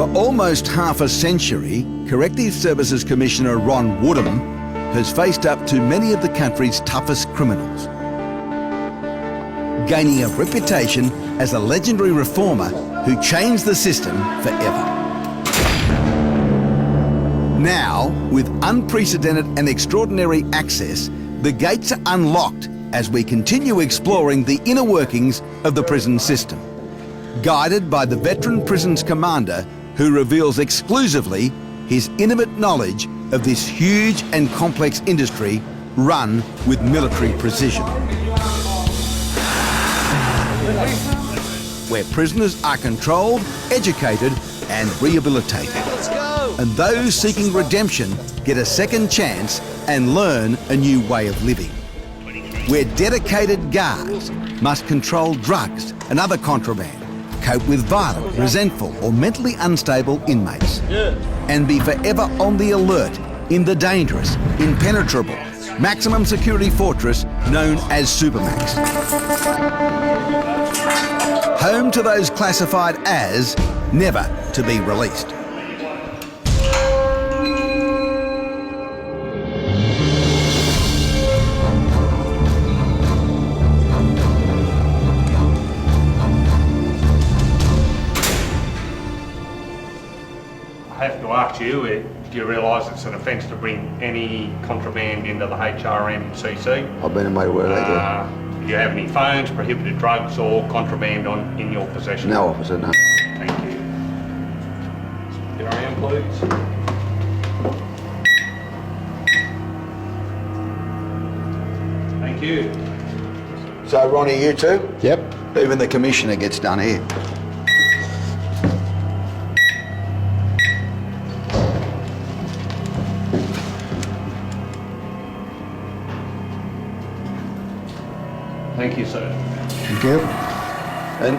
For almost half a century, Corrective Services Commissioner Ron Woodham has faced up to many of the country's toughest criminals, gaining a reputation as a legendary reformer who changed the system forever. Now, with unprecedented and extraordinary access, the gates are unlocked as we continue exploring the inner workings of the prison system, guided by the veteran prisons commander who reveals exclusively his intimate knowledge of this huge and complex industry run with military precision. Where prisoners are controlled, educated and rehabilitated. Let's go! And those seeking redemption get a second chance and learn a new way of living. Where dedicated guards must control drugs and other contraband, cope with violent, resentful or mentally unstable inmates, and be forever on the alert in the dangerous, impenetrable, maximum security fortress known as Supermax. Home to those classified as never to be released. I have to ask you, do you realise it's an offence to bring any contraband into the HRMCC? I've been made aware of that, Do you have any phones, prohibited drugs or contraband in your possession? No, officer, no. Thank you. Here I am, please. Thank you. So, Ronnie, you too? Yep. Even the Commissioner gets done here. Thank you, sir. Thank you. And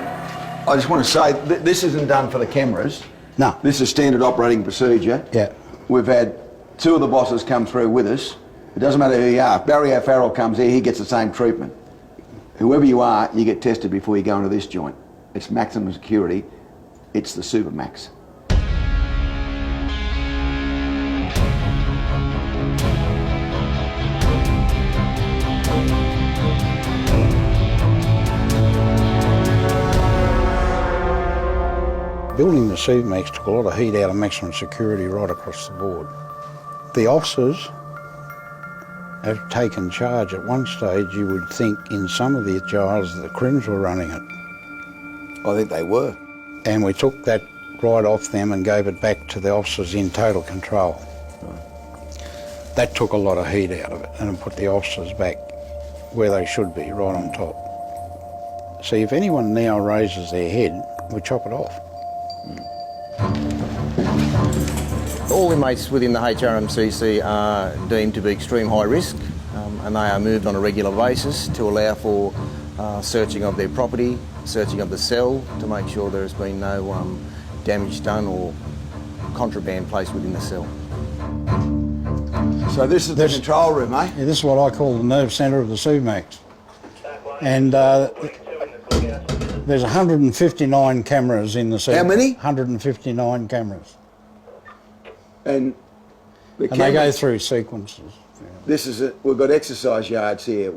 I just want to say, this isn't done for the cameras. No. This is standard operating procedure. Yeah. We've had two of the bosses come through with us. It doesn't matter who you are. If Barry O'Farrell comes here, he gets the same treatment. Whoever you are, you get tested before you go into this joint. It's maximum security. It's the Supermax. Building the Supermax took a lot of heat out of maximum security right across the board. The officers have taken charge. At one stage, you would think in some of the jails that the Crims were running it. I think they were. And we took that right off them and gave it back to the officers in total control. Right. That took a lot of heat out of it and put the officers back where they should be, right on top. See, if anyone now raises their head, we chop it off. All inmates within the HRMCC are deemed to be extreme high risk and they are moved on a regular basis to allow for searching of their property, searching of the cell to make sure there has been no damage done or contraband placed within the cell. So this is the control room, eh? Yeah, this is what I call the nerve centre of the Supermax. And there's 159 cameras in the Supermax. How many? 159 cameras. And they go through sequences. This is we've got exercise yards here.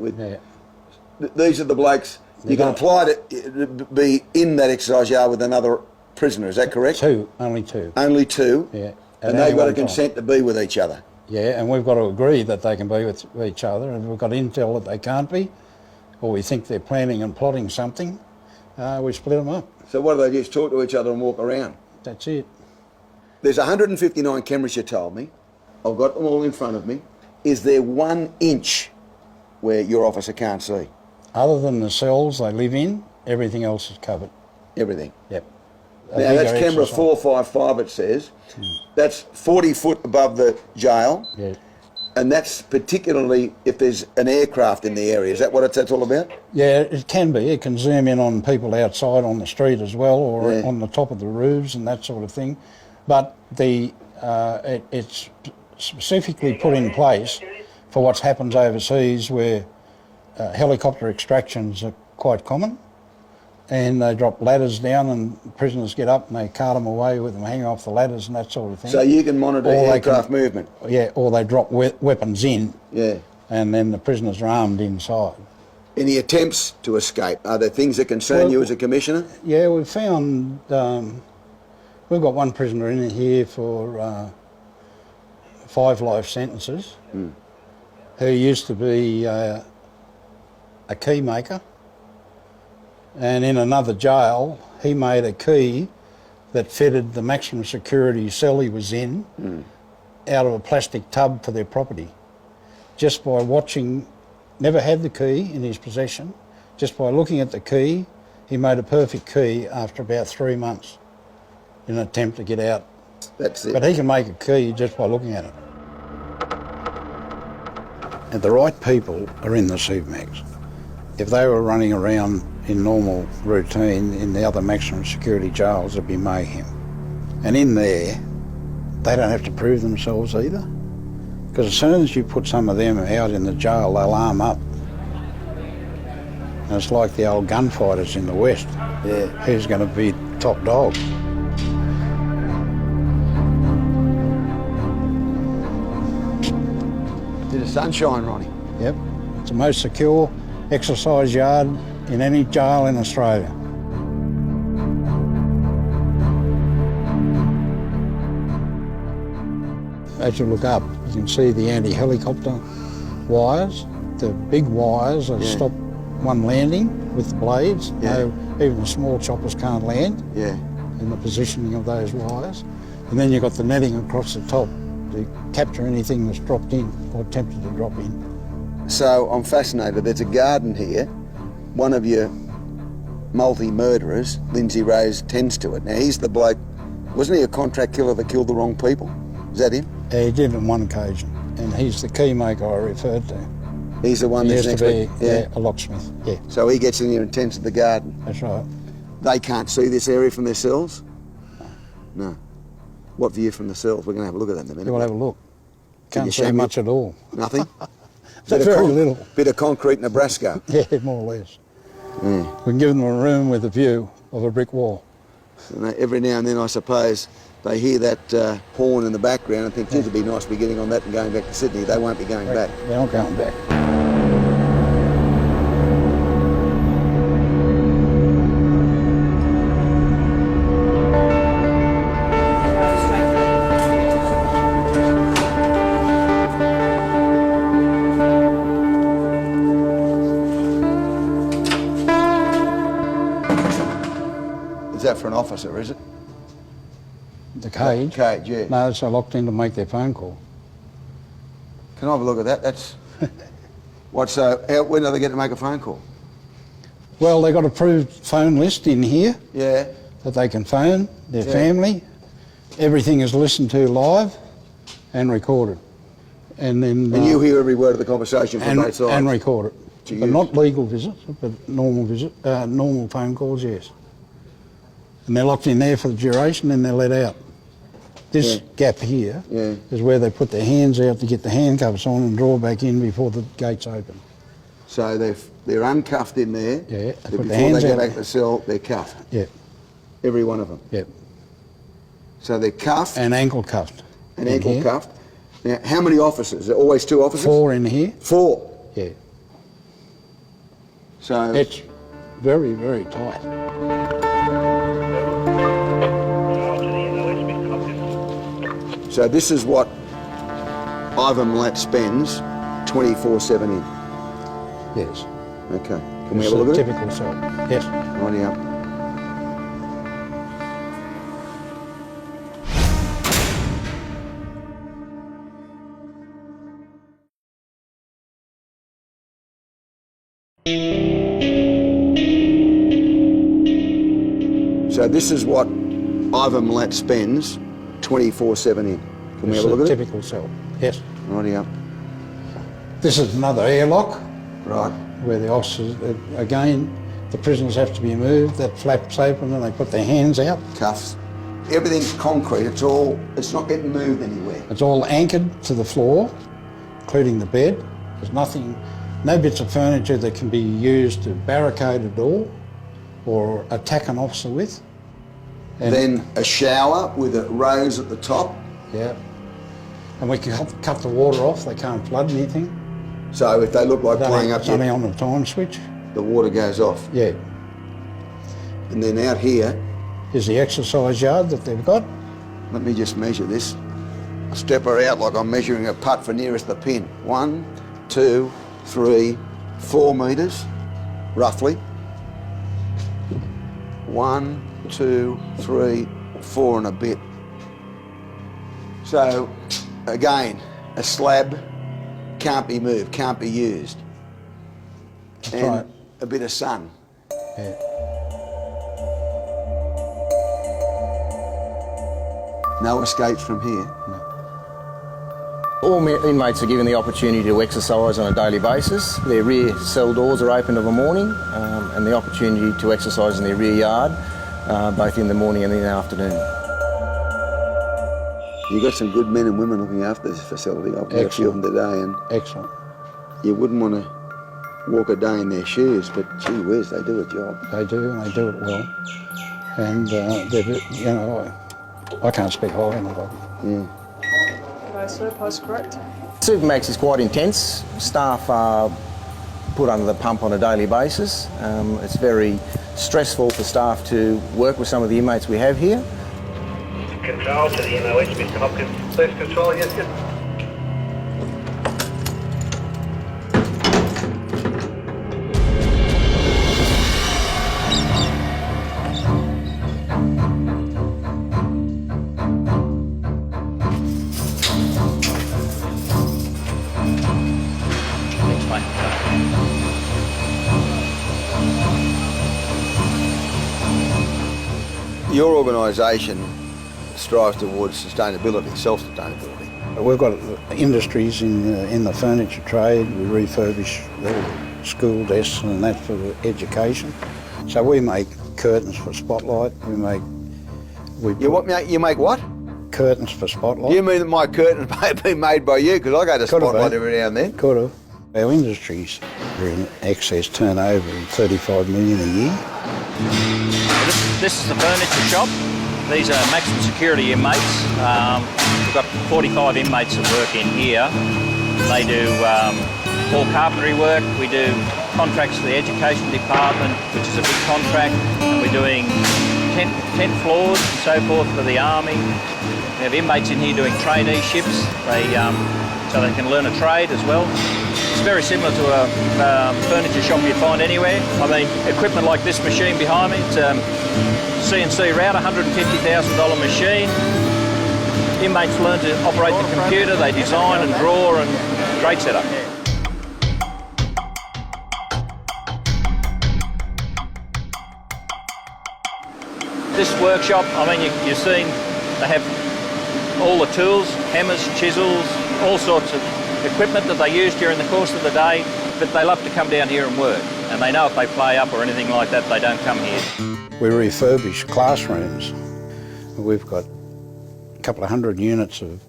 These are the blokes. You can apply to be in that exercise yard with another prisoner. Is that correct? Two, only two. Only two. Yeah. And they've got to consent to be with each other. Yeah, and we've got to agree that they can be with each other, and we've got intel that they can't be, or we think they're planning and plotting something. We split them up. So what do they just talk to each other and walk around? That's it. There's 159 cameras, you told me. I've got them all in front of me. Is there 1 inch where your officer can't see? Other than the cells they live in, everything else is covered. Everything? Yep. Now that's camera 455, it says. That's 40 foot above the jail. Yeah. And that's particularly if there's an aircraft in the area. Is that what that's all about? Yeah, it can be. It can zoom in on people outside on the street as well, or on the top of the roofs and that sort of thing. But it's specifically put in place for what happens overseas where helicopter extractions are quite common And they drop ladders down and prisoners get up and they cart them away with them hanging off the ladders and that sort of thing. So you can monitor aircraft movement? Yeah, or they drop weapons in. Yeah. And then the prisoners are armed inside. Any attempts to escape? Are there things that concern you as a commissioner? Yeah, we've found, we've got one prisoner in here for 5 life sentences, who used to be a key maker. And in another jail, he made a key that fitted the maximum security cell he was in out of a plastic tub for their property. Just by watching, never had the key in his possession, just by looking at the key, he made a perfect key after about 3 months in an attempt to get out. That's it. But he can make a key just by looking at it. And the right people are in the supermax. If they were running around in normal routine in the other maximum security jails, it'd be mayhem. And in there, they don't have to prove themselves either. Because as soon as you put some of them out in the jail, they'll arm up. And it's like the old gunfighters in the West. Yeah. Who's going to be top dog? Did the sunshine, Ronnie? Yep. It's the most secure exercise yard in any jail in Australia. As you look up, you can see the anti-helicopter wires, the big wires that stop one landing with the blades. Yeah. No, even the small choppers can't land in the positioning of those wires. And then you've got the netting across the top to capture anything that's dropped in or attempted to drop in. So I'm fascinated. There's a garden here. One of your multi-murderers, Lindsay Rose, tends to it. Now, he's the bloke, wasn't he a contract killer that killed the wrong people? Is that him? He did on one occasion, and he's the key maker I referred to. He's the one He that's used next to be a locksmith, yeah. So he gets in here and tends to the garden. That's right. They can't see this area from their cells? No. What view from the cells? We're going to have a look at that in a minute. We'll have a look. Can you Can't show see me? much at all. Nothing? Very little. Bit of concrete Nebraska. Yeah, more or less. Yeah. We can give them a room with a view of a brick wall. And every now and then, I suppose, they hear that horn in the background and think, geez, it'd be nice to be getting on that and going back to Sydney. They won't be going back. They're not going back. Is that for an officer, is it? The cage? Cage, yeah. No, it's locked in to make their phone call. Can I have a look at that? That's... when do they get to make a phone call? Well, they've got an approved phone list in here Yeah. that they can phone their family. Everything is listened to live and recorded. And then... And you hear every word of the conversation from both sides? And record it. To But use? not legal visits, but normal phone calls, yes. And they're locked in there for the duration, then they're let out. This gap here is where they put their hands out to get the handcuffs on and draw back in before the gates open. So they're uncuffed in there. Yeah. But before they get back to the cell, they're cuffed. Yeah, Every one of them. yeah. So they're cuffed And ankle cuffed. and in ankle here. cuffed. Now, how many officers? Is there always 2 officers? 4 in here. 4. Yeah. So It's very, very tight. So this is what Ivan Milat spends 24/7 in. Yes. Okay. Can we It's have a look at it? typical cell. Yes. Righty up. So this is what Ivan Milat spends 24/7 in. Can we It's have a look at it? typical cell. Yes. Righty up. This is another airlock Right. where the officers, again, the prisoners have to be moved. That flap's open and they put their hands out. Cuffs. Everything's concrete. It's not getting moved anywhere. It's all anchored to the floor, including the bed. There's nothing, no bits of furniture that can be used to barricade a door or attack an officer with. Then a shower with a rose at the top. Yeah. And we can cut the water off, they can't flood anything. So if they look like playing up It's only here, on the time switch. the water goes off. Yeah. And then out here, Is the exercise yard that they've got. let me just measure this. I step her out like I'm measuring a putt for nearest the pin. 1, 2, 3, 4 metres, roughly. 1, 2, 3, 4 and a bit. So, again, a slab can't be moved, can't be used. That's And right. a bit of sun. Yeah. No escapes from here. All inmates are given the opportunity to exercise on a daily basis. Their rear cell doors are open of a morning and the opportunity to exercise in their rear yard, both in the morning and in the afternoon. You've got some good men and women looking after this facility. I've met a few of them today, and Excellent. you wouldn't want to walk a day in their shoes, but gee whiz, they do a job. They do, and they do it well. And I can't speak highly enough of them. Okay, sir, post correct. Supermax is quite intense. Staff are put under the pump on a daily basis. It's very stressful for staff to work with some of the inmates we have here. Control to the MOH, Mr. Hopkins. Police control, yes, yes. Your organisation strives towards sustainability, self-sustainability. We've got industries in the furniture trade. We refurbish the school desks and that for education. So we make curtains for Spotlight. You make what? Curtains for Spotlight. You mean that my curtain may have been made by you, because I go to Could have Spotlight been. every now and then. Could have. Our industries are in excess turnover of 35 million a year. This is the furniture shop. These are maximum security inmates. We've got 45 inmates that work in here. They do all carpentry work. We do contracts to the education department, which is a big contract. And we're doing tent floors and so forth for the army. We have inmates in here doing traineeships. So they can learn a trade as well. It's very similar to a furniture shop you'd find anywhere. I mean, equipment like this machine behind me, it's CNC router, $150,000 machine. Inmates learn to operate the computer, they design and draw, and great setup. This workshop, I mean, you've seen, they have all the tools, hammers, chisels, all sorts of equipment that they use during the course of the day, but they love to come down here and work. And they know if they play up or anything like that, they don't come here. We refurbish classrooms. We've got a couple of hundred units of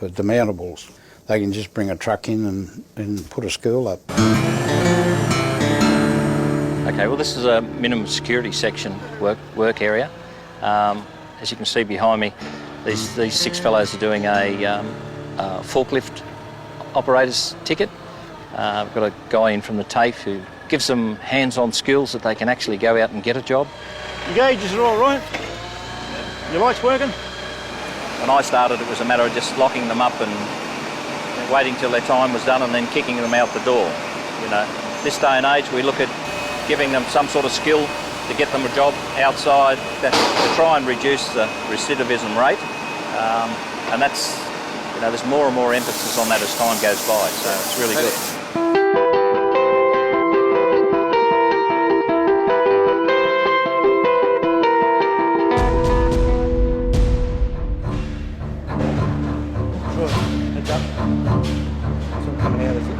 demountables. They can just bring a truck in and put a school up. Okay, well, this is a minimum security section work area. As you can see behind me, these 6 fellows are doing a forklift operator's ticket. We've got a guy in from the TAFE who gives them hands-on skills that they can actually go out and get a job. Your gauges are all right? Your lights working? When I started, it was a matter of just locking them up and waiting till their time was done and then kicking them out the door. You know, this day and age, we look at giving them some sort of skill to get them a job outside, to try and reduce the recidivism rate. And that's, you know, there's more and more emphasis on that as time goes by, so it's really good. Sure, heads up. Some coming out, is it?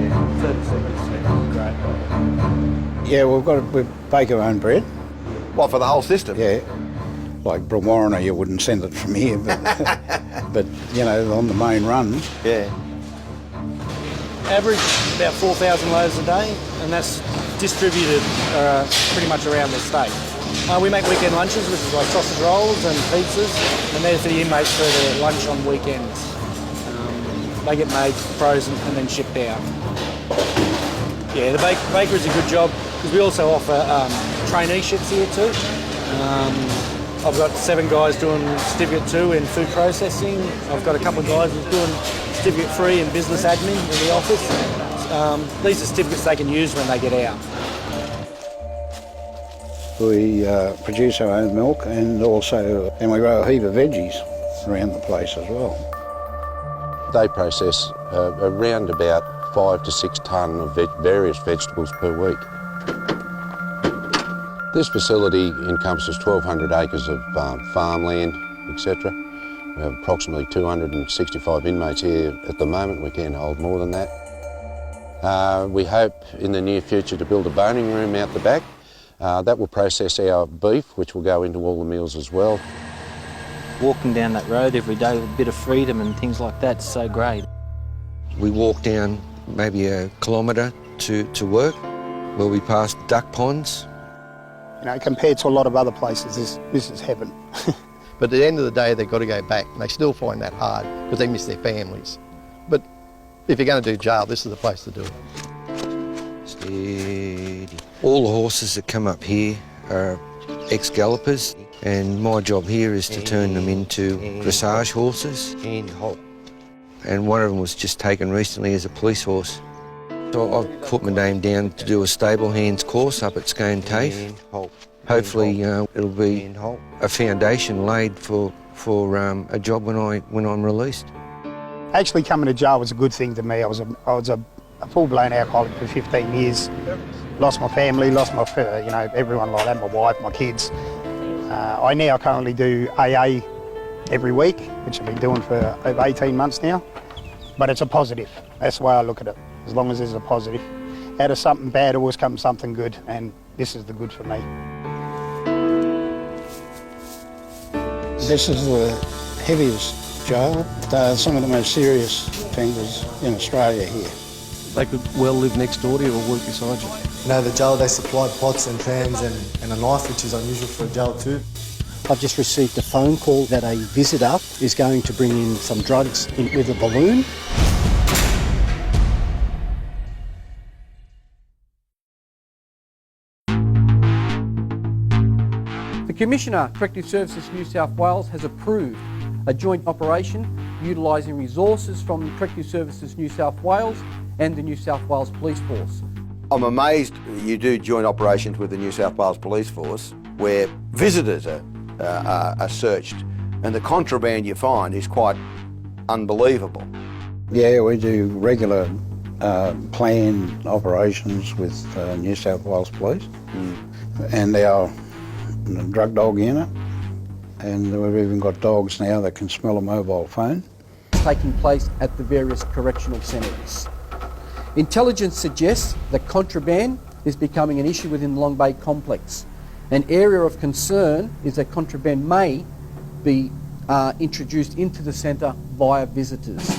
Yeah, 30 seconds. Great. Yeah, we bake our own bread. What, for the whole system? Yeah. Like Brewarrina, you wouldn't send it from here, but, but you know, on the main runs. Yeah. Average about 4,000 loaves a day, and that's distributed pretty much around the state. We make weekend lunches, which is like sausage rolls and pizzas, and they're for the inmates for their lunch on weekends. They get made, frozen, and then shipped out. Yeah, the bakery is a good job because we also offer traineeships here too. I've got 7 guys doing Certificate 2 in food processing. I've got a couple of guys who's doing Certificate 3 in business admin in the office. These are certificates they can use when they get out. We produce our own milk and we grow a heap of veggies around the place as well. They process around about 5 to 6 tonne of various vegetables per week. This facility encompasses 1,200 acres of farmland, etc. We have approximately 265 inmates here at the moment. We can hold more than that. We hope in the near future to build a boning room out the back. That will process our beef, which will go into all the meals as well. Walking down that road every day with a bit of freedom and things like that is so great. We walk down maybe a kilometre to work, where we pass duck ponds. You know, compared to a lot of other places, this is heaven. But at the end of the day, they've got to go back, and they still find that hard because they miss their families. But if you're going to do jail, this is the place to do it. Steady. All the horses that come up here are ex-gallopers, and my job here is to turn them into dressage horses. And one of them was just taken recently as a police horse. So I've put my name down to do a stable hands course up at Scone TAFE. Hopefully it'll be a foundation laid for a job when I'm released. Actually coming to jail was a good thing to me. I was a full-blown alcoholic for 15 years. Lost my family, lost my, everyone like that, my wife, my kids. I now currently do AA every week, which I've been doing for over 18 months now. But it's a positive. That's the way I look at it. As long as there's a positive. Out of something bad always comes something good, and this is the good for me. This is the heaviest jail. They're some of the most serious offenders in Australia here. They could well live next door to you or work beside you. You know, the jail, they supply pots and pans and a knife, which is unusual for a jail too. I've just received a phone call that a visitor is going to bring in some drugs with a balloon. The Commissioner, Corrective Services New South Wales, has approved a joint operation utilising resources from Corrective Services New South Wales and the New South Wales Police Force. I'm amazed you do joint operations with the New South Wales Police Force where visitors are searched, and the contraband you find is quite unbelievable. Yeah, we do regular planned operations with New South Wales Police and our drug dog unit, and we've even got dogs now that can smell a mobile phone. Taking place at the various correctional centres. Intelligence suggests that contraband is becoming an issue within the Long Bay complex. An area of concern is that contraband may be introduced into the centre via visitors.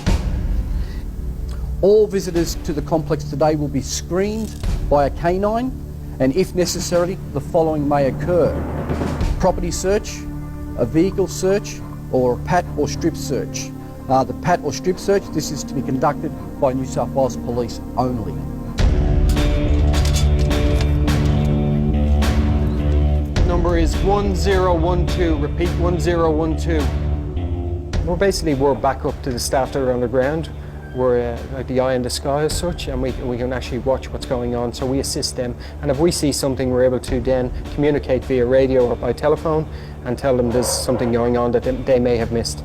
All visitors to the complex today will be screened by a canine, and if necessary, the following may occur: property search, a vehicle search, or a pat or strip search. The pat or strip search, this is to be conducted by New South Wales Police only. Number is 1012, repeat 1012. We're back up to the staff that are on the ground. We're like the eye in the sky as such, and we can actually watch what's going on, so we assist them. And if we see something, we're able to then communicate via radio or by telephone and tell them there's something going on that they may have missed.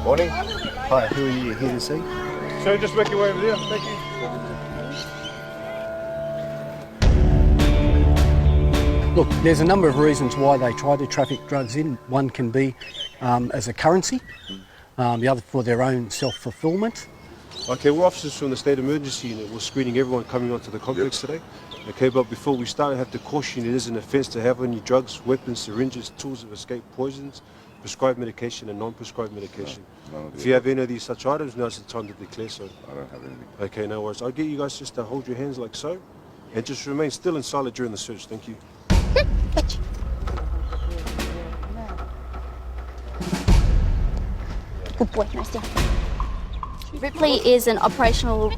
Morning. Hi, who are you here to see? So just work your way over there, thank you. Look, there's a number of reasons why they try to traffic drugs in. One can be as a currency, the other for their own self-fulfilment. Okay, we're officers from the State Emergency Unit. We're screening everyone coming onto the complex today. Okay, but before we start, I have to caution you, it is an offence to have any drugs, weapons, syringes, tools of escape, poisons, prescribed medication and non-prescribed medication. If you have any of these such items, now's the time to declare so. I don't have anything. Okay, no worries. I'll get you guys just to hold your hands like so, and just remain still and silent during the search. Thank you. Good boy, nice down. Ripley is an operational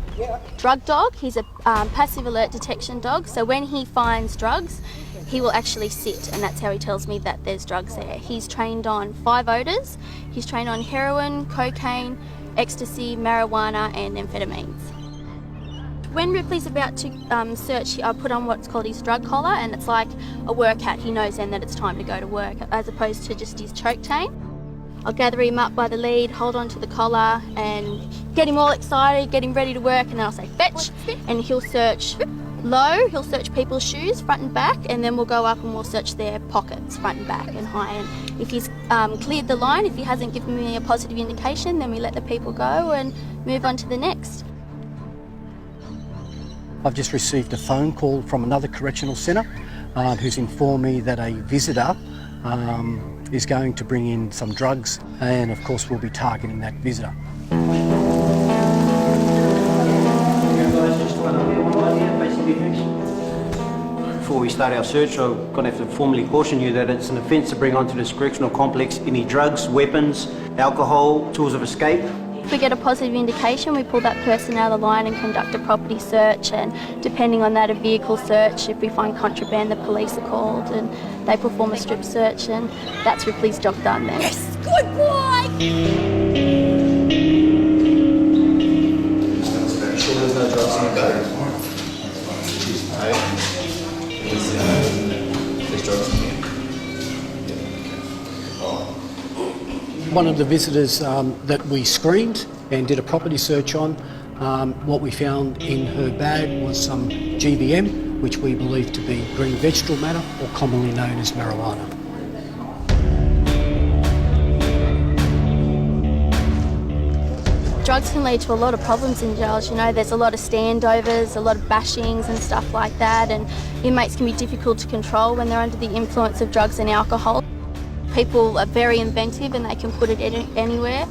drug dog. He's a passive alert detection dog. So when he finds drugs, he will actually sit, and that's how he tells me that there's drugs there. He's trained on 5 odours. He's trained on heroin, cocaine, ecstasy, marijuana and amphetamines. When Ripley's about to search, I put on what's called his drug collar, and it's like a work hat. He knows then that it's time to go to work, as opposed to just his choke chain. I'll gather him up by the lead, hold on to the collar and get him all excited, get him ready to work, and then I'll say fetch, and he'll search low, he'll search people's shoes front and back, and then we'll go up and we'll search their pockets front and back and high. And if he's cleared the line, if he hasn't given me a positive indication, then we let the people go and move on to the next. I've just received a phone call from another correctional centre who's informed me that a visitor is going to bring in some drugs, and of course we'll be targeting that visitor. Before we start our search, I'm going to have to formally caution you that it's an offence to bring onto this correctional complex any drugs, weapons, alcohol, tools of escape. If we get a positive indication, we pull that person out of the line and conduct a property search, and depending on that, a vehicle search. If we find contraband, the police are called and they perform a strip search, and that's Ripley's job done then. Yes, good boy! One of the visitors that we screened and did a property search on, what we found in her bag was some GBM, which we believe to be green vegetable matter, or commonly known as marijuana. Drugs can lead to a lot of problems in jails. You know, there's a lot of standovers, a lot of bashings and stuff like that, and inmates can be difficult to control when they're under the influence of drugs and alcohol. People are very inventive and they can put it anywhere.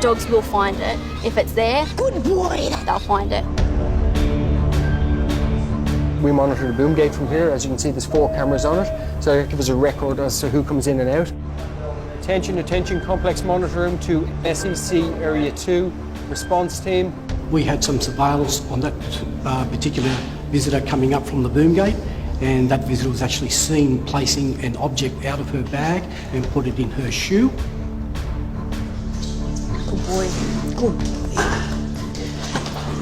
Dogs will find it. If it's there, good boy, they'll find it. We monitor the boom gate from here. As you can see, there's 4 cameras on it, so it gives us a record as to who comes in and out. Attention, complex monitor room to SEC Area 2 response team. We had some surveillance on that particular visitor coming up from the boom gate, and that visitor was actually seen placing an object out of her bag and put it in her shoe. Good boy, good boy.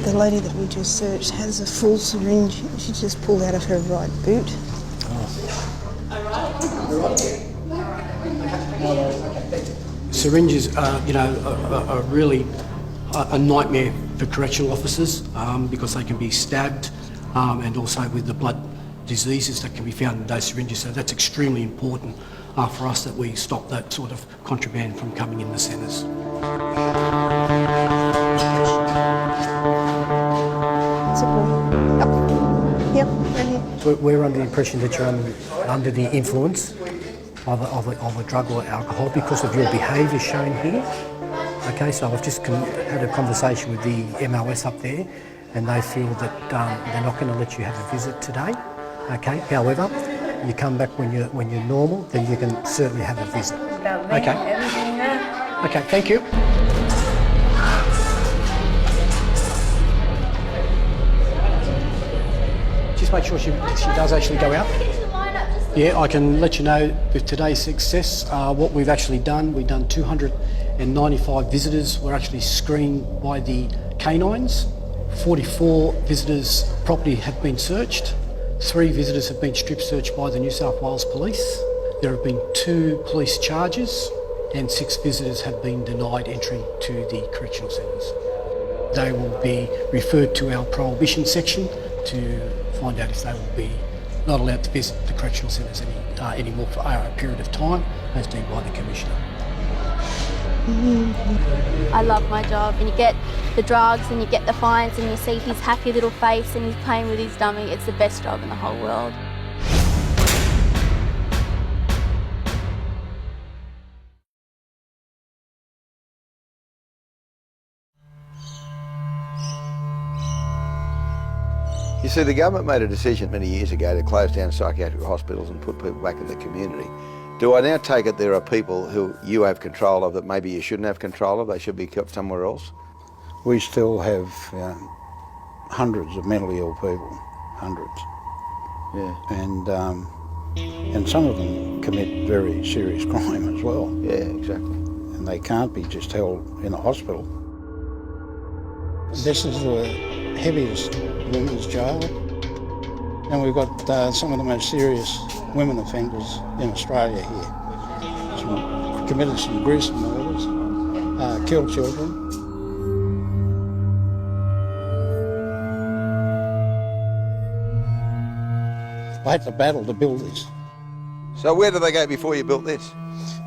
The lady that we just searched has a full syringe she just pulled out of her right boot. Syringes are, are really a nightmare for correctional officers because they can be stabbed and also with the blood diseases that can be found in those syringes. So that's extremely important for us that we stop that sort of contraband from coming in the centres. Yep, right here. We're under the impression that you're under the influence of a drug or alcohol because of your behaviour shown here. Okay, so I've just had a conversation with the MOS up there, and they feel that they're not going to let you have a visit today. Okay, however, you come back when you're normal, then you can certainly have a visit. Okay. Okay, thank you. Just make sure she does actually go out. Yeah, I can let you know with today's success what we've actually done. We've done 295 visitors were actually screened by the canines. 44 visitors' property have been searched. 3 visitors have been strip searched by the New South Wales Police. There have been 2 police charges and 6 visitors have been denied entry to the correctional centres. They will be referred to our prohibition section to find out if they will be not allowed to visit the correctional centres anymore for a period of time as deemed by the Commissioner. I love my job, and you get the drugs and you get the fines and you see his happy little face and he's playing with his dummy. It's the best job in the whole world. You see, the government made a decision many years ago to close down psychiatric hospitals and put people back in the community. Do I now take it there are people who you have control of that maybe you shouldn't have control of? They should be kept somewhere else? We still have hundreds of mentally ill people, hundreds. Yeah. And some of them commit very serious crime as well. Yeah, exactly. And they can't be just held in a hospital. This is the heaviest women's jail. And we've got some of the most serious women offenders in Australia here. Committed some gruesome murders, killed children. I had to battle to build this. So where did they go before you built this?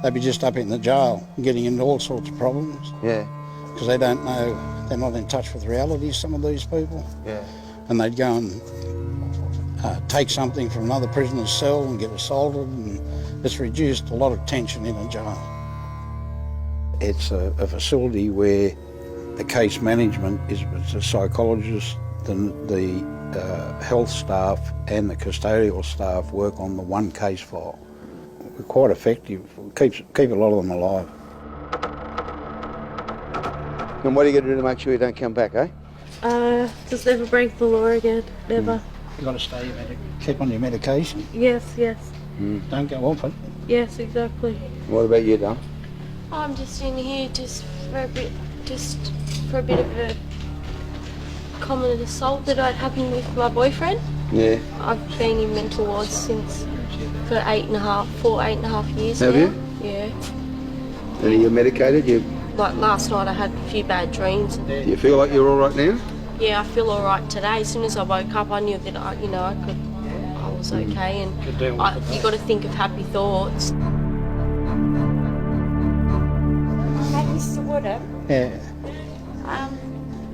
They'd be just up in the jail, getting into all sorts of problems. Yeah. Because they don't know, they're not in touch with reality, some of these people. Yeah. And they'd go and take something from another prisoner's cell and get assaulted, and it's reduced a lot of tension in a jail. It's a facility where the case management is the psychologists, the health staff and the custodial staff work on the one case file. We're quite effective, keep a lot of them alive. And what are you going to do to make sure you don't come back, eh? Just never break the law again, never. You've got to stay, keep on your medication. Yes, yes. Don't go off it. Yes, exactly. What about you, Dom? I'm just in here for a bit of a common assault that had happened with my boyfriend. Yeah. I've been in mental wards since for 8.5 years Have now. you? Yeah. And are you medicated? Like last night I had a few bad dreams. Do you feel like you're all right now? Yeah, I feel all right today. As soon as I woke up, I knew that I was okay, and you got to think of happy thoughts. Hey, Mr. Woodham. Yeah.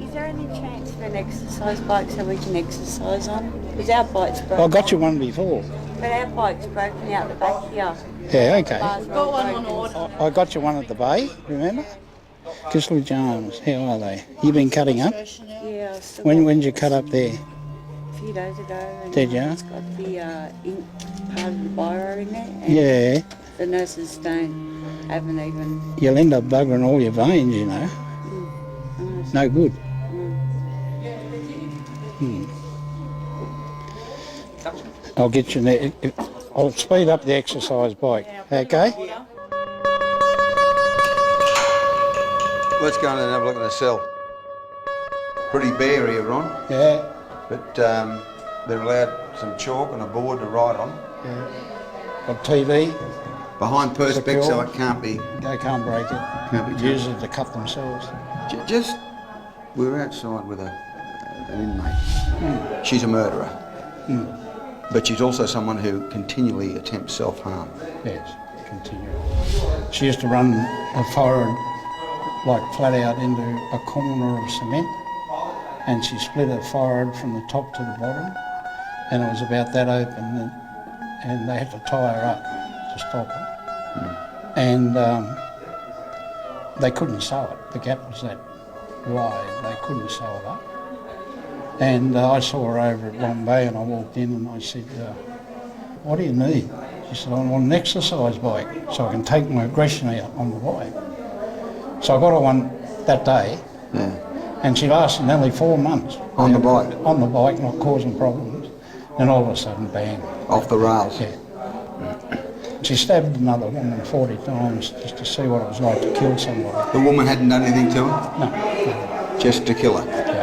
Is there any chance for an exercise bike so we can exercise on? Because our bike's broken. I got you one before. But our bike's broken out the back here. Yeah, okay. Got one on order. I got you one at the bay, remember? Kisley Jones, how are they? You been cutting up? Yeah. I still When did you cut up there? a few days ago. And Did you? It's got the ink part of the biro in there. And Yeah. The nurses haven't even. You'll end up buggering all your veins, you know. No good. I'll get you there. I'll speed up the exercise bike, okay? Let's go in and have a look at the cell. Pretty bare here, Ron. Yeah. But they're allowed some chalk and a board to write on. Yeah. Got TV. Behind perspex, so Secure. it can't be... They can't break it. Can't be Use it to cut themselves. We were outside with an inmate. She's a murderer. But she's also someone who continually attempts self-harm. Yes, continually. She used to run her forehead like flat out into a corner of cement, and she split her forehead from the top to the bottom, and it was about that open, and they had to tie her up to stop it. And they couldn't sew it. The gap was that wide, they couldn't sew it up. And I saw her over at Long Bay, and I walked in and I said, what do you need? She said, I want an exercise bike so I can take my aggression out on the bike. So I got her one that day, and she lasted nearly 4 months. On the bike? On the bike, not causing problems. Then all of a sudden, bang. Off the rails? Yeah. She stabbed another woman 40 times just to see what it was like to kill somebody. The woman hadn't done anything to her? No. Just to kill her? Yeah.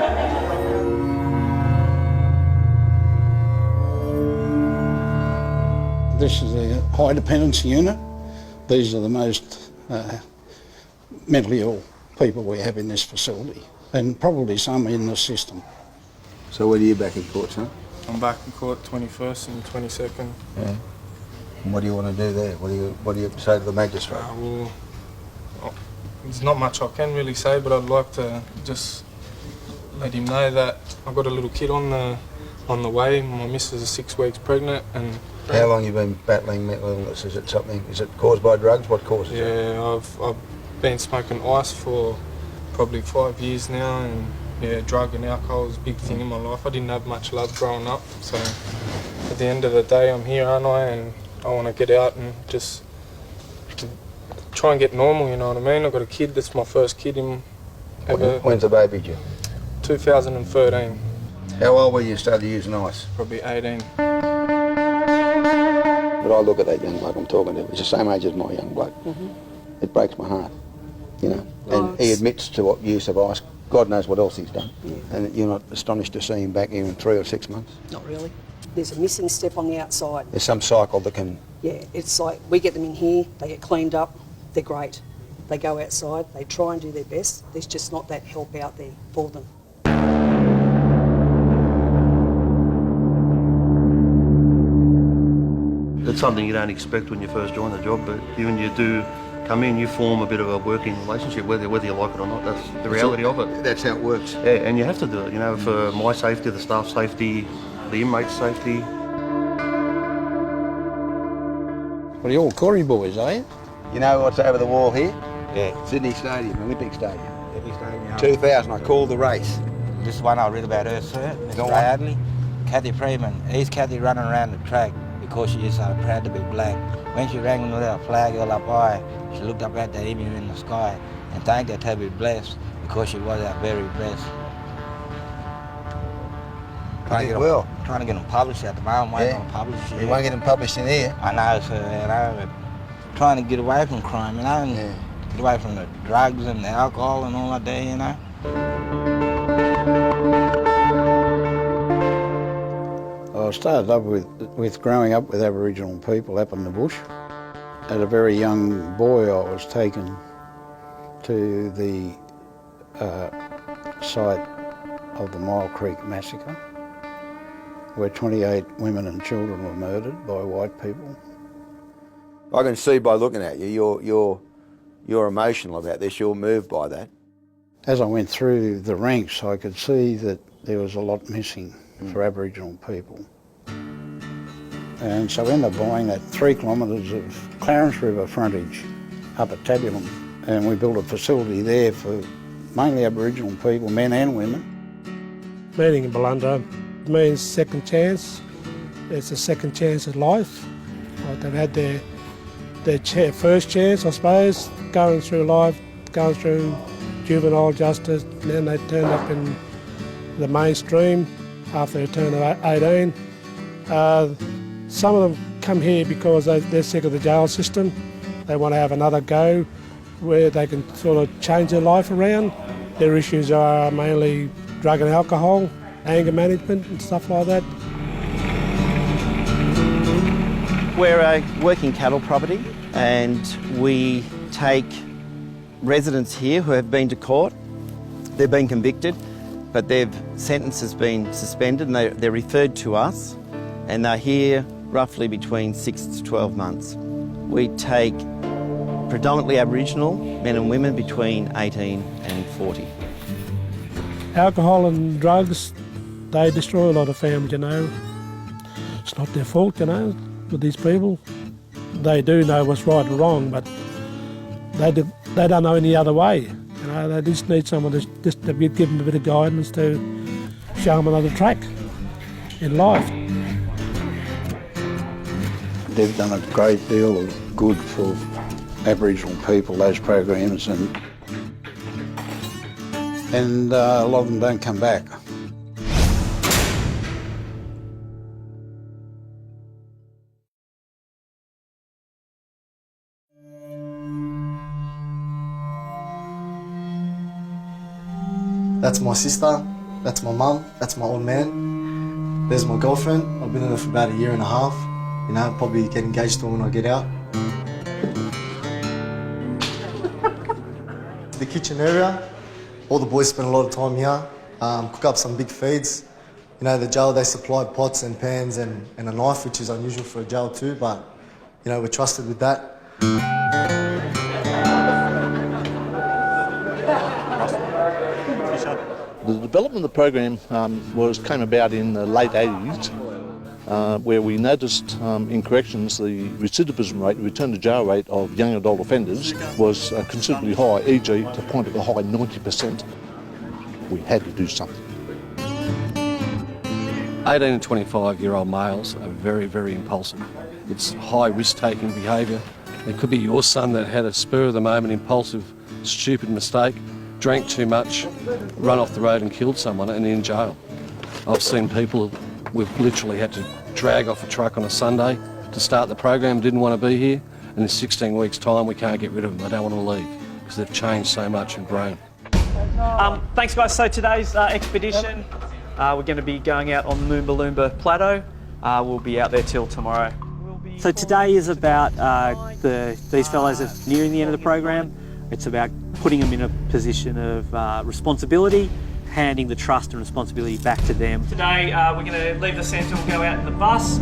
This is the high dependency unit. These are the most mentally ill people we have in this facility, and probably some in the system. So when are you back in court, son? I'm back in court 21st and 22nd. Yeah. And what do you want to do there? What do you say to the magistrate? Well, there's not much I can really say, but I'd like to just let him know that I've got a little kid on the way. My missus is 6 weeks pregnant, and How long have you been battling mental illness? Is it caused by drugs? What causes it? yeah, I've been smoking ice for probably 5 years now, and yeah, drug and alcohol was a big thing in my life. I didn't have much love growing up, so at the end of the day, I'm here, aren't I? And I want to get out and just try and get normal, you know what I mean? I've got a kid, that's my first kid in ever. When's the baby due? 2013. How old were you started using ice? Probably 18. But I look at that young bloke I'm talking to, he's the same age as my young bloke. It breaks my heart, you know. And he admits to what use of ice. God knows what else he's done. And you're not astonished to see him back here in 3 or 6 months? Not really. There's a missing step on the outside. There's some cycle that can... Yeah, it's like we get them in here, they get cleaned up, they're great. They go outside, they try and do their best. There's just not that help out there for them. It's something you don't expect when you first join the job, but when you do come in, you form a bit of a working relationship, whether you like it or not. That's the reality of it. That's how it works. Yeah, and you have to do it, you know, for my safety, the staff safety, the inmates' safety. Well, you're all Corrie boys, are you? You know what's over the wall here? Yeah. Sydney Stadium, Olympic Stadium. Olympic Stadium. 2000, I called the race. This one I read about her, sir, Miss Go on. Bradley. Kathy Freeman. Is Kathy running around the track because she is proud to be black. When she rang with her flag all up high, she looked up at the emu in the sky and thanked her to be blessed because she was our very best. Trying to get them published at the moment. Waiting on publish it. You won't get them published in here. I know, sir. You know, trying to get away from crime, you know, and get away from the drugs and the alcohol and all that, you know. I started up with growing up with Aboriginal people up in the bush. As a very young boy, I was taken to the site of the Mile Creek Massacre, where 28 women and children were murdered by white people. I can see by looking at you, you're emotional about this, you're moved by that. As I went through the ranks, I could see that there was a lot missing for Aboriginal people. And so I ended up buying that 3 kilometres of Clarence River frontage up at Tabulum, and we built a facility there for mainly Aboriginal people, men and women. Meeting in Ballunda means second chance. It's a second chance at life. Like they've had their first chance, I suppose, going through life, going through juvenile justice, and then they turned up in the mainstream after they turned 18. Some of them come here because they're sick of the jail system. They want to have another go where they can sort of change their life around. Their issues are mainly drug and alcohol, anger management and stuff like that. We're a working cattle property and we take residents here who have been to court. They've been convicted, but their sentence has been suspended and they're referred to us, and they're here roughly between 6 to 12 months. We take predominantly Aboriginal men and women between 18 and 40. Alcohol and drugs, they destroy a lot of families, you know. It's not their fault, you know, with these people. They do know what's right and wrong, but they don't know any other way. You know, they just need someone to give them a bit of guidance to show them another track in life. They've done a great deal of good for Aboriginal people, those programs, and a lot of them don't come back. That's my sister, that's my mum, that's my old man. There's my girlfriend. I've been in her for about 1.5 years. You know, probably get engaged to her when I get out. The kitchen area, all the boys spend a lot of time here, cook up some big feeds. You know, the jail, they supply pots and pans and a knife, which is unusual for a jail too, but, you know, we're trusted with that. The development of the program came about in the late 80s, where we noticed in corrections the recidivism rate, return to jail rate of young adult offenders was considerably high, e.g. to the point of a high 90%. We had to do something. 18 and 25-year-old males are very, very impulsive. It's high risk-taking behaviour. It could be your son that had a spur-of-the-moment, impulsive, stupid mistake, drank too much, run off the road and killed someone and in jail. I've seen people we've literally had to drag off a truck on a Sunday to start the program, didn't want to be here, and in 16 weeks' time we can't get rid of them. They don't want to leave because they've changed so much and grown. Thanks guys, so today's expedition, we're going to be going out on the Moomba Plateau. We'll be out there till tomorrow. So today is about these fellows are nearing the end of the program. It's about putting them in a position of responsibility, handing the trust and responsibility back to them. Today we're going to leave the centre, we'll go out in the bus.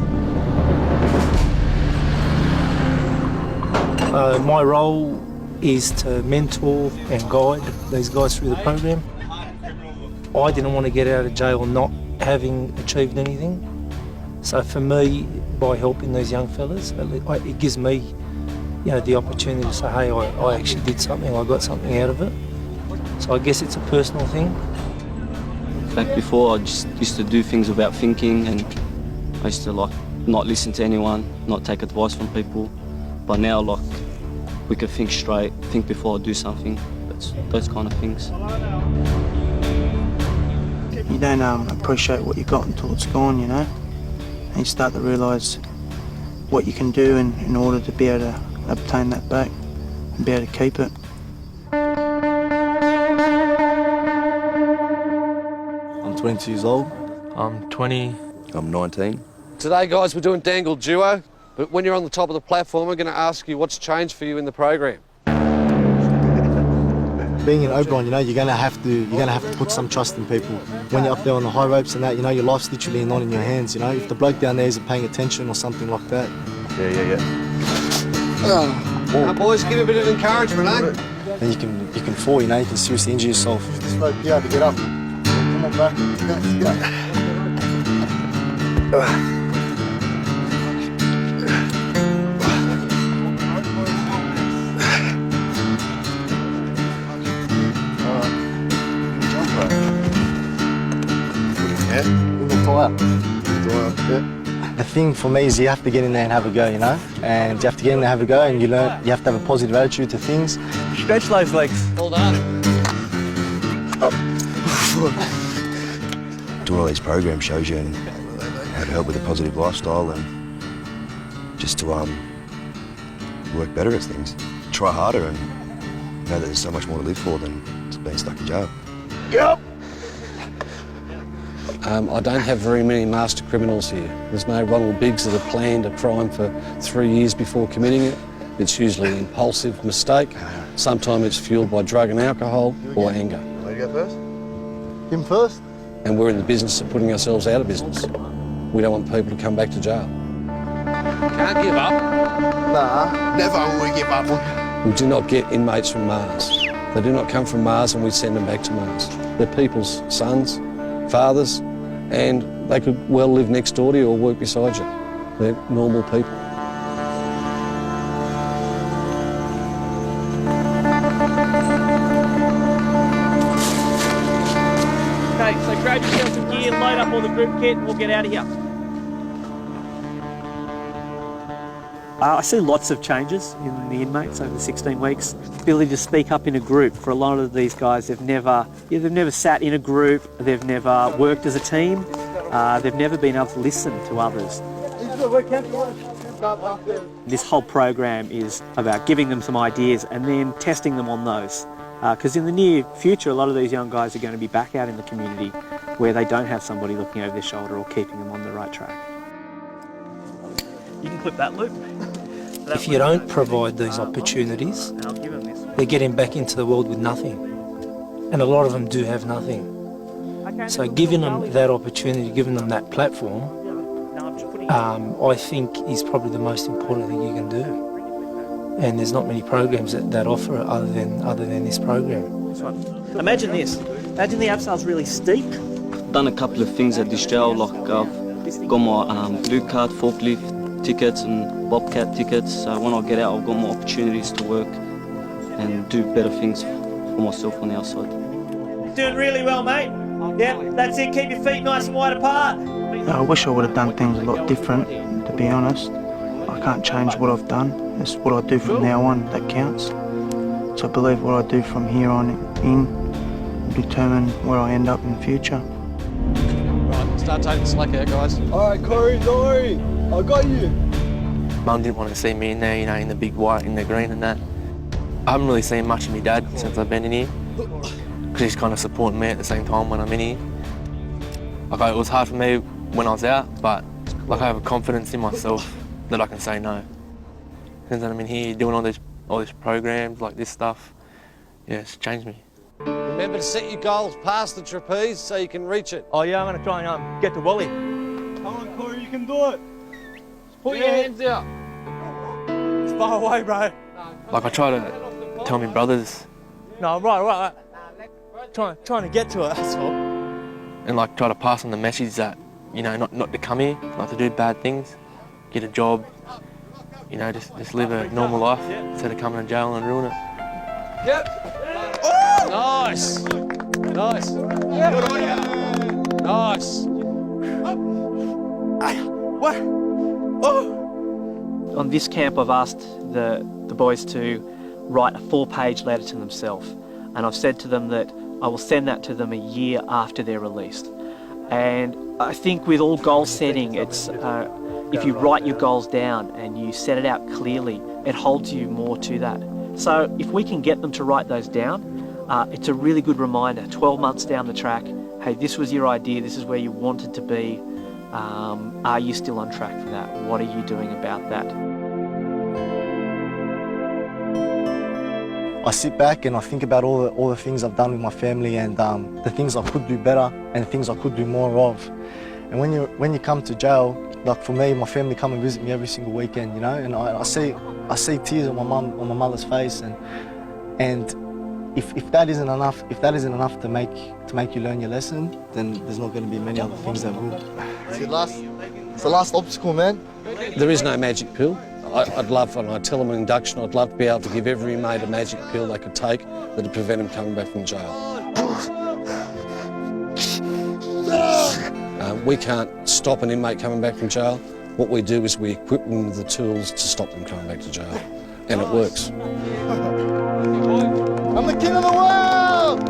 My role is to mentor and guide these guys through the program. I didn't want to get out of jail not having achieved anything. So for me, by helping these young fellas, it gives me, the opportunity to say, hey, I actually did something, I got something out of it. So I guess it's a personal thing. Back before, I just used to do things without thinking, and I used to not listen to anyone, not take advice from people. But now, we can think straight, think before I do something. Those kind of things. You don't appreciate what you got until it's gone, and you start to realise what you can do in order to be able to obtain that back and be able to keep it. I'm 22 years old. I'm 20. I'm 19. Today, guys, we're doing dangle duo, but when you're on the top of the platform, we're going to ask you what's changed for you in the program. Being in Oberon, you're gonna have to put some trust in people. When you're up there on the high ropes and that, your life's literally not in your hands. If the bloke down there isn't paying attention or something like that. Yeah. Now, boys, give a bit of encouragement, eh? And you can fall. You can seriously injure yourself. This rope here to get up. Come on back. Go. The thing for me is you have to get in there and have a go, and you have to get in there and have a go, and you have to have a positive attitude to things. Stretch those legs. Well done. Doing all these programs shows you how to help with a positive lifestyle and just to work better at things. Try harder and know that there's so much more to live for than just being stuck in jail. Yep. I don't have very many master criminals here. There's no Ronald Biggs that have planned a crime for 3 years before committing it. It's usually an impulsive mistake. Sometimes it's fueled by drug and alcohol or anger. Want to go first? Him first? And we're in the business of putting ourselves out of business. We don't want people to come back to jail. Can't give up. Nah. Never will we give up. We do not get inmates from Mars. They do not come from Mars and we send them back to Mars. They're people's sons, fathers, and they could well live next door to you or work beside you. They're normal people. Okay, so grab yourself some gear, load up all the group kit, and we'll get out of here. I see lots of changes in the inmates over the 16 weeks. Ability to speak up in a group. For a lot of these guys, they've never sat in a group, they've never worked as a team, they've never been able to listen to others. This whole program is about giving them some ideas and then testing them on those. Because in the near future, a lot of these young guys are going to be back out in the community where they don't have somebody looking over their shoulder or keeping them on the right track. You can clip that loop. If you don't provide these opportunities, they're getting back into the world with nothing. And a lot of them do have nothing. So giving them that opportunity, giving them that platform, I think is probably the most important thing you can do. And there's not many programs that offer it other than this program. Imagine this. Imagine the abseile's really steep. Done a couple of things at this jail, like I've got my blue card, forklift tickets and bobcat tickets. So when I get out, I've got more opportunities to work and do better things for myself on the outside. doing really well, mate. Yeah, that's it. Keep your feet nice and wide apart. I wish I would have done things a lot different, to be honest. I can't change what I've done. It's what I do from now on that counts. So I believe what I do from here on in will determine where I end up in the future. Right, start taking the slack out, guys. All right, Corey, don't worry. I got you. Mum didn't want to see me in there, you know, in the big white, in the green and that. I haven't really seen much of my dad since I've been in here, because he's kind of supporting me at the same time when I'm in here. Like, it was hard for me when I was out, but like I have a confidence in myself that I can say no. Since I'm in here doing all these programs, like this stuff, yeah, it's changed me. Remember to set your goals past the trapeze so you can reach it. Oh yeah, I'm going to try and get the Wally. Come on, Corey, you can do it. Put your hands out. It's far away, bro. Like I try to tell my brothers. No, right. Trying to get to it, that's all. And like try to pass on the message that, you know, not to come here, not to do bad things, get a job, you know, just live a normal life instead of coming to jail and ruin it. Yep. Oh! Nice. Nice. Good on you. Nice. What? Oh! On this camp, I've asked the boys to write a 4-page letter to themselves, and I've said to them that I will send that to them a year after they're released. And I think with all goal setting, it's if you write your goals down and you set it out clearly, it holds you more to that. So if we can get them to write those down, it's a really good reminder, 12 months down the track, hey, this was your idea, this is where you wanted to be. Are you still on track for that? What are you doing about that? I sit back and I think about all the things I've done with my family and the things I could do better and things I could do more of. And when you come to jail, like for me, my family come and visit me every single weekend, you know, and I see tears on my mother's face, and if that isn't enough to make you learn your lesson, then there's not going to be many other things that will. It's the last obstacle, man. There is no magic pill. I'd love, and I tell them in induction, I'd love to be able to give every inmate a magic pill they could take that'd prevent them coming back from jail. We can't stop an inmate coming back from jail. What we do is we equip them with the tools to stop them coming back to jail. And it works. I'm the king of the world!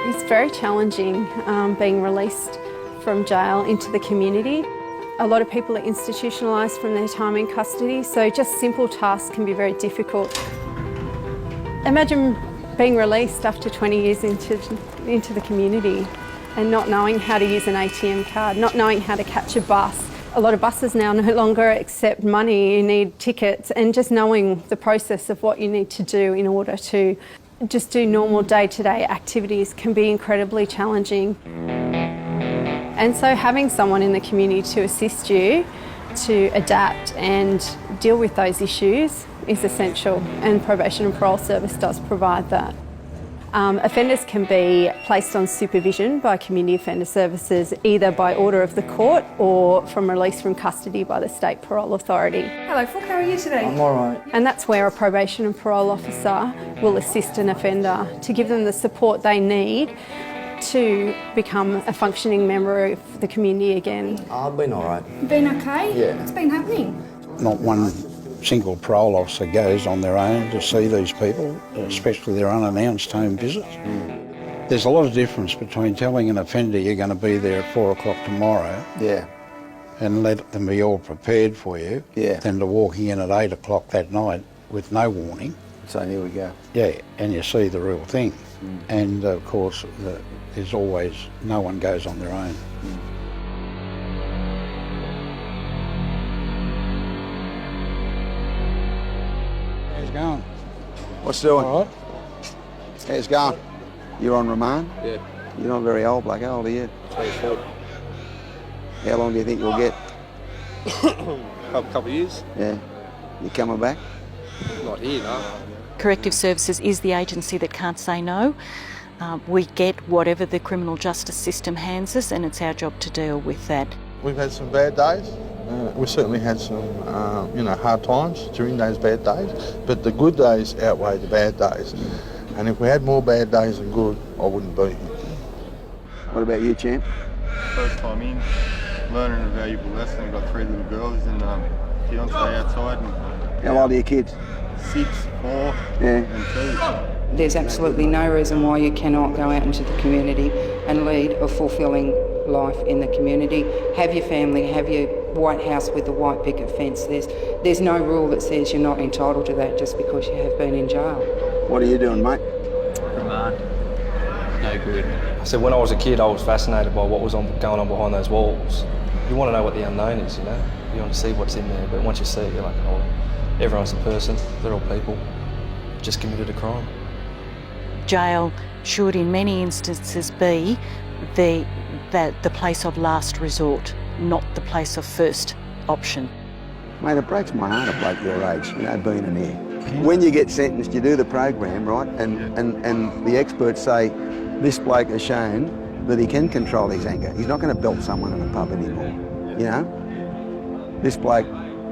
It's very challenging being released from jail into the community. A lot of people are institutionalised from their time in custody, so just simple tasks can be very difficult. Imagine being released after 20 years into the community and not knowing how to use an ATM card, not knowing how to catch a bus. A lot of buses now no longer accept money, you need tickets, and just knowing the process of what you need to do in order to just do normal day-to-day activities can be incredibly challenging. And so having someone in the community to assist you to adapt and deal with those issues is essential, and Probation and Parole Service does provide that. Offenders can be placed on supervision by Community Offender Services, either by order of the court or from release from custody by the State Parole Authority. Hello, Fook, how are you today? I'm all right. And that's where a probation and parole officer will assist an offender to give them the support they need to become a functioning member of the community again. I've been all right. Been okay? Yeah. What's been happening? Not one single parole officer goes on their own to see these people, especially their unannounced home visits. There's a lot of difference between telling an offender you're going to be there at 4 o'clock tomorrow, and let them be all prepared for you, than to walking in at 8 o'clock that night with no warning. So here we go. Yeah, and you see the real thing. And of course, there's always, no one goes on their own. How's it going? What's doing? All right. How's it going? You're on remand? Yeah. You're not very old, bloke. How old are you? 24. How long do you think you'll get? Couple of years. Yeah. You coming back? Not here, no. Corrective Services is the agency that can't say no. We get whatever the criminal justice system hands us, and it's our job to deal with that. We've had some bad days. We certainly had some, hard times during those bad days, but the good days outweigh the bad days. And if we had more bad days than good, I wouldn't be here. What about you, champ? First time in, learning a valuable lesson. I've got 3 little girls and fiance outside. And, how old are your kids? 6, 4, and 2. There's absolutely no reason why you cannot go out into the community and lead a fulfilling life in the community. Have your family, have your white house with the white picket fence. There's no rule that says you're not entitled to that just because you have been in jail. What are you doing, mate? Remand. No good. I said when I was a kid I was fascinated by what was going on behind those walls. You want to know what the unknown is, you know? You want to see what's in there, but once you see it you're like, oh, everyone's a person, they're all people, just committed a crime. Jail should in many instances be the place of last resort, not the place of first option. Mate, it breaks my heart a bloke your age, being in here. When you get sentenced, you do the program, right? And the experts say, this bloke has shown that he can control his anger. He's not going to belt someone in a pub anymore, This bloke's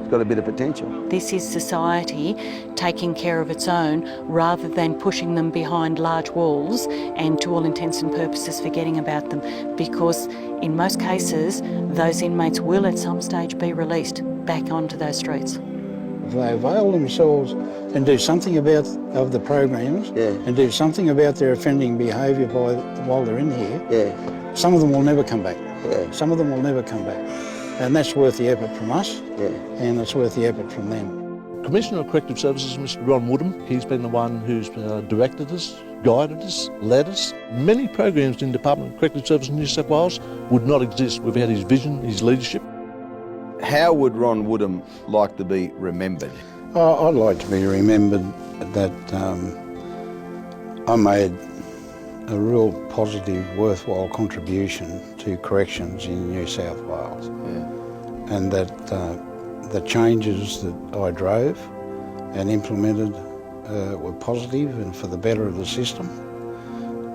got a bit of potential. This is society taking care of its own rather than pushing them behind large walls and to all intents and purposes forgetting about them, because in most cases those inmates will at some stage be released back onto those streets. If they avail themselves and do something about of the programs and do something about their offending behaviour while they're in here, some of them will never come back. Some of them will never come back. And that's worth the effort from us, and it's worth the effort from them. Commissioner of Corrective Services, Mr Ron Woodham, he's been the one who's directed us, guided us, led us. Many programs in the Department of Corrective Services in New South Wales would not exist without his vision, his leadership. How would Ron Woodham like to be remembered? I'd like to be remembered that I made a real positive, worthwhile contribution to corrections in New South Wales. And that the changes that I drove and implemented were positive and for the better of the system,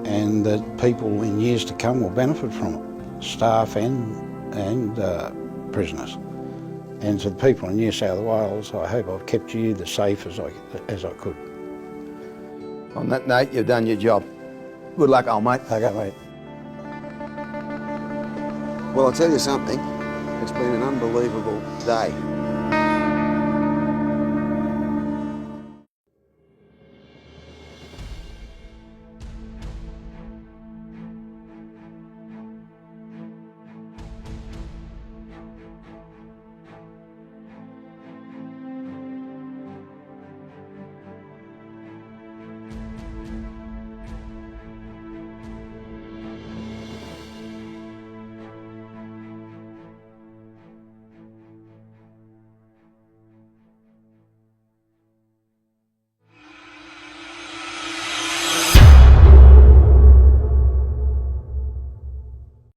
and that people in years to come will benefit from it, staff and prisoners. And to the people in New South Wales, I hope I've kept you as safe as I could. On that note, you've done your job. Good luck, old mate. Okay, mate. Well, I'll tell you something. It's been an unbelievable day.